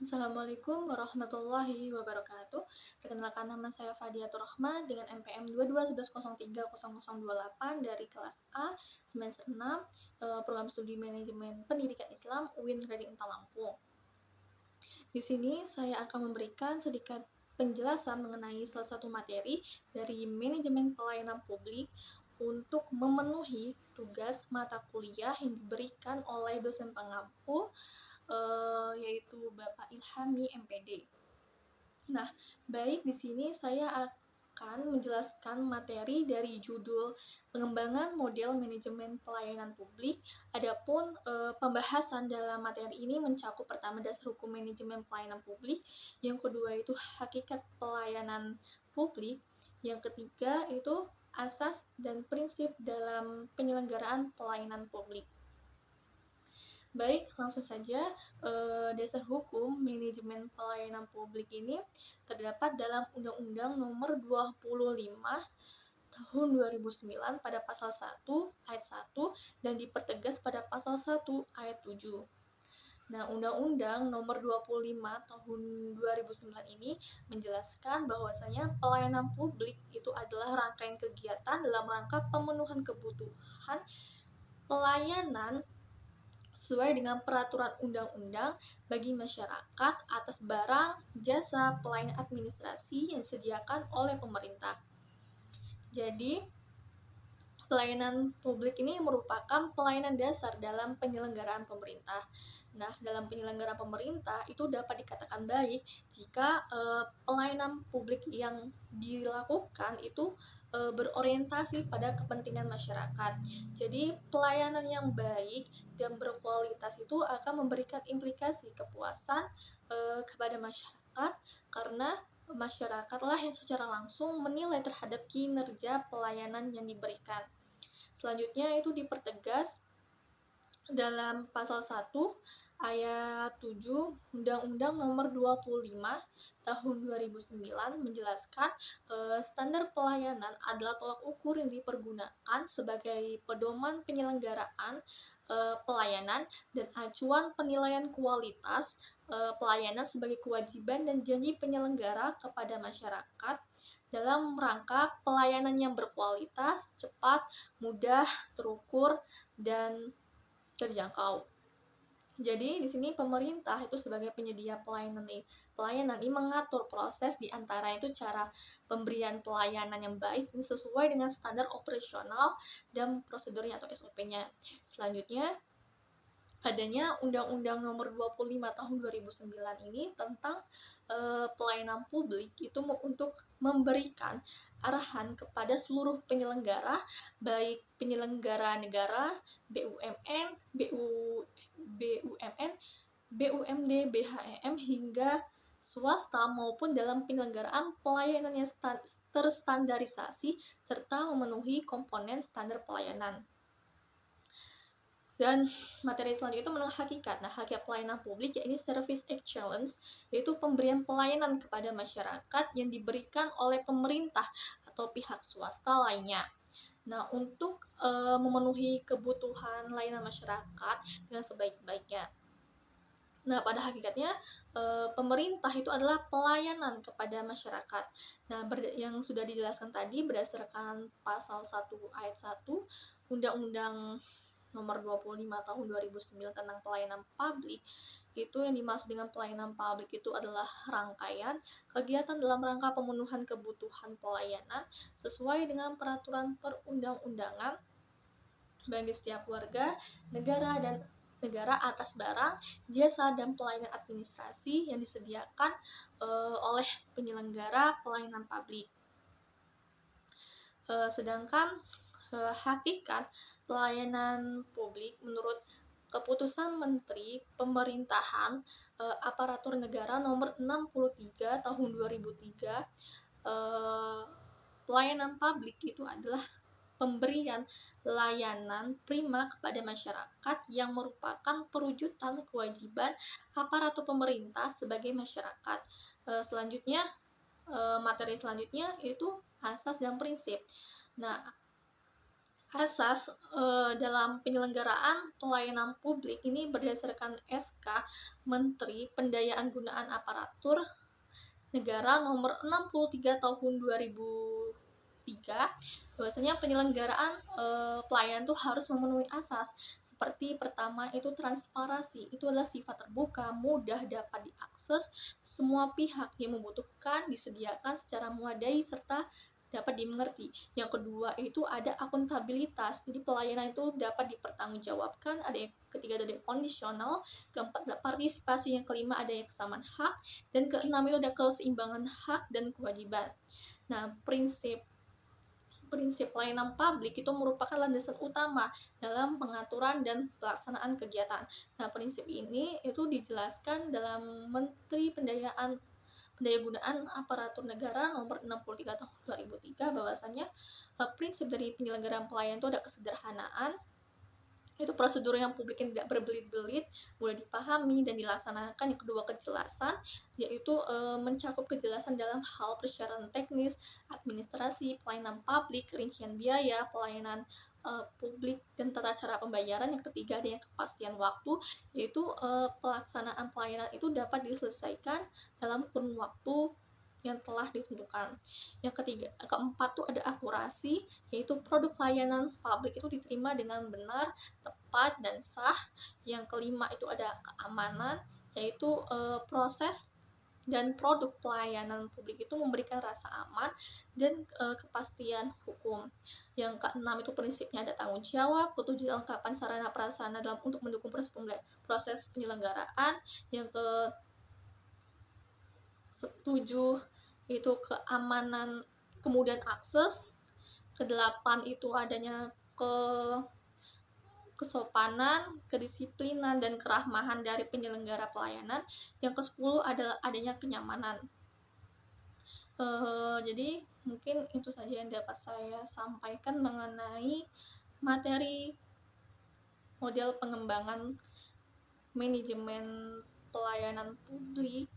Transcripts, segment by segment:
Assalamualaikum warahmatullahi wabarakatuh. Perkenalkan, nama saya Fadiatur Rahma dengan NPM 2211030028 dari kelas A semester 6, program studi manajemen pendidikan Islam UIN Rading Unta Lampung. Di sini saya akan memberikan sedikit penjelasan mengenai salah satu materi dari manajemen pelayanan publik untuk memenuhi tugas mata kuliah yang diberikan oleh dosen pengampu, yaitu Bapak Ilhami MPD. Nah, baik, di sini saya akan menjelaskan materi dari judul pengembangan model manajemen pelayanan publik. Adapun pembahasan dalam materi ini mencakup pertama dasar hukum manajemen pelayanan publik, yang kedua itu hakikat pelayanan publik, yang ketiga itu asas dan prinsip dalam penyelenggaraan pelayanan publik. Baik, langsung saja. Dasar hukum manajemen pelayanan publik ini terdapat dalam Undang-Undang Nomor 25 Tahun 2009 pada pasal 1 ayat 1 dan dipertegas pada pasal 1 ayat 7. Nah, Undang-Undang Nomor 25 Tahun 2009 ini menjelaskan bahwasanya pelayanan publik itu adalah rangkaian kegiatan dalam rangka pemenuhan kebutuhan pelayanan sesuai dengan peraturan undang-undang bagi masyarakat atas barang, jasa, pelayanan administrasi yang disediakan oleh pemerintah. Jadi, pelayanan publik ini merupakan pelayanan dasar dalam penyelenggaraan pemerintah. Nah, dalam penyelenggaraan pemerintah itu dapat dikatakan baik jika pelayanan publik yang dilakukan itu berorientasi pada kepentingan masyarakat. Jadi, pelayanan yang baik dan berkualitas itu akan memberikan implikasi kepuasan kepada masyarakat, karena masyarakatlah yang secara langsung menilai terhadap kinerja pelayanan yang diberikan. Selanjutnya itu dipertegas dalam pasal 1 ayat 7 Undang-Undang Nomor 25 Tahun 2009 menjelaskan standar pelayanan adalah tolak ukur yang dipergunakan sebagai pedoman penyelenggaraan pelayanan dan acuan penilaian kualitas pelayanan sebagai kewajiban dan janji penyelenggara kepada masyarakat dalam rangka pelayanan yang berkualitas, cepat, mudah, terukur, dan terjangkau. Jadi di sini pemerintah itu sebagai penyedia pelayanan ini mengatur proses di antara itu cara pemberian pelayanan yang baik ini sesuai dengan standar operasional dan prosedurnya atau SOP-nya. Selanjutnya, adanya Undang-Undang Nomor 25 Tahun 2009 ini tentang pelayanan publik itu untuk memberikan arahan kepada seluruh penyelenggara, baik penyelenggara negara, BUMN, BUMD, BHEM hingga swasta maupun dalam penyelenggaraan pelayanan yang terstandarisasi serta memenuhi komponen standar pelayanan. Dan materi selanjutnya itu mengenai hakikat. Nah, hakikat pelayanan publik yaitu service excellence, yaitu pemberian pelayanan kepada masyarakat yang diberikan oleh pemerintah atau pihak swasta lainnya. Nah, untuk memenuhi kebutuhan layanan masyarakat dengan sebaik-baiknya. Nah, pada hakikatnya pemerintah itu adalah pelayanan kepada masyarakat. Nah, yang sudah dijelaskan tadi berdasarkan pasal 1 ayat 1 Undang-Undang Nomor 25 Tahun 2009 tentang pelayanan publik, itu yang dimaksud dengan pelayanan publik itu adalah rangkaian kegiatan dalam rangka pemenuhan kebutuhan pelayanan sesuai dengan peraturan perundang-undangan bagi setiap warga negara atas barang, jasa, dan pelayanan administrasi yang disediakan oleh penyelenggara pelayanan publik. Sedangkan hakikat pelayanan publik menurut Keputusan Menteri Pemerintahan Aparatur Negara Nomor 63 Tahun 2003, pelayanan publik itu adalah pemberian layanan prima kepada masyarakat yang merupakan perwujudan kewajiban aparatur pemerintah sebagai masyarakat. Selanjutnya, materi selanjutnya yaitu asas dan prinsip. Nah, asas dalam penyelenggaraan pelayanan publik ini berdasarkan SK Menteri Pendayaan Gunaan Aparatur Negara nomor 63 tahun 2003, bahwasanya penyelenggaraan pelayanan itu harus memenuhi asas seperti pertama itu transparansi, itu adalah sifat terbuka, mudah dapat diakses semua pihak yang membutuhkan, disediakan secara memadai serta dapat dimengerti. Yang kedua itu ada akuntabilitas, jadi pelayanan itu dapat dipertanggungjawabkan. Ada yang ketiga ada kondisional, keempat ada partisipasi, yang kelima ada yang kesamaan hak, dan keenam itu ada keseimbangan hak dan kewajiban. Nah, prinsip pelayanan publik itu merupakan landasan utama dalam pengaturan dan pelaksanaan kegiatan. Nah, prinsip ini itu dijelaskan dalam Menteri Pendayagunaan Aparatur Negara nomor 63 tahun 2003, bahwasannya prinsip dari penyelenggaraan pelayanan itu ada kesederhanaan, itu prosedur yang publik yang tidak berbelit-belit, mudah dipahami dan dilaksanakan. Yang kedua kejelasan, yaitu mencakup kejelasan dalam hal persyaratan teknis, administrasi, pelayanan publik, rincian biaya, pelayanan publik, dan tata cara pembayaran. Yang ketiga ada yang kepastian waktu, yaitu pelaksanaan pelayanan itu dapat diselesaikan dalam kurun waktu yang telah ditentukan. Yang keempat tuh ada akurasi, yaitu produk layanan publik itu diterima dengan benar, tepat, dan sah. Yang kelima itu ada keamanan, yaitu proses dan produk pelayanan publik itu memberikan rasa aman dan kepastian hukum. Yang keenam itu prinsipnya ada tanggung jawab, petunjuk kelengkapan sarana prasarana dalam untuk mendukung proses penyelenggaraan. Yang ke-7 itu keamanan, kemudian akses. Kedelapan itu adanya kesopanan, kedisiplinan, dan kerahmahan dari penyelenggara pelayanan. Yang ke-10 adalah adanya kenyamanan. Jadi mungkin itu saja yang dapat saya sampaikan mengenai materi model pengembangan manajemen pelayanan publik.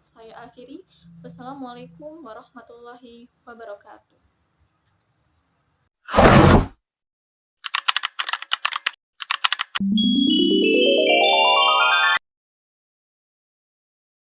Saya akhiri. Wassalamualaikum warahmatullahi wabarakatuh.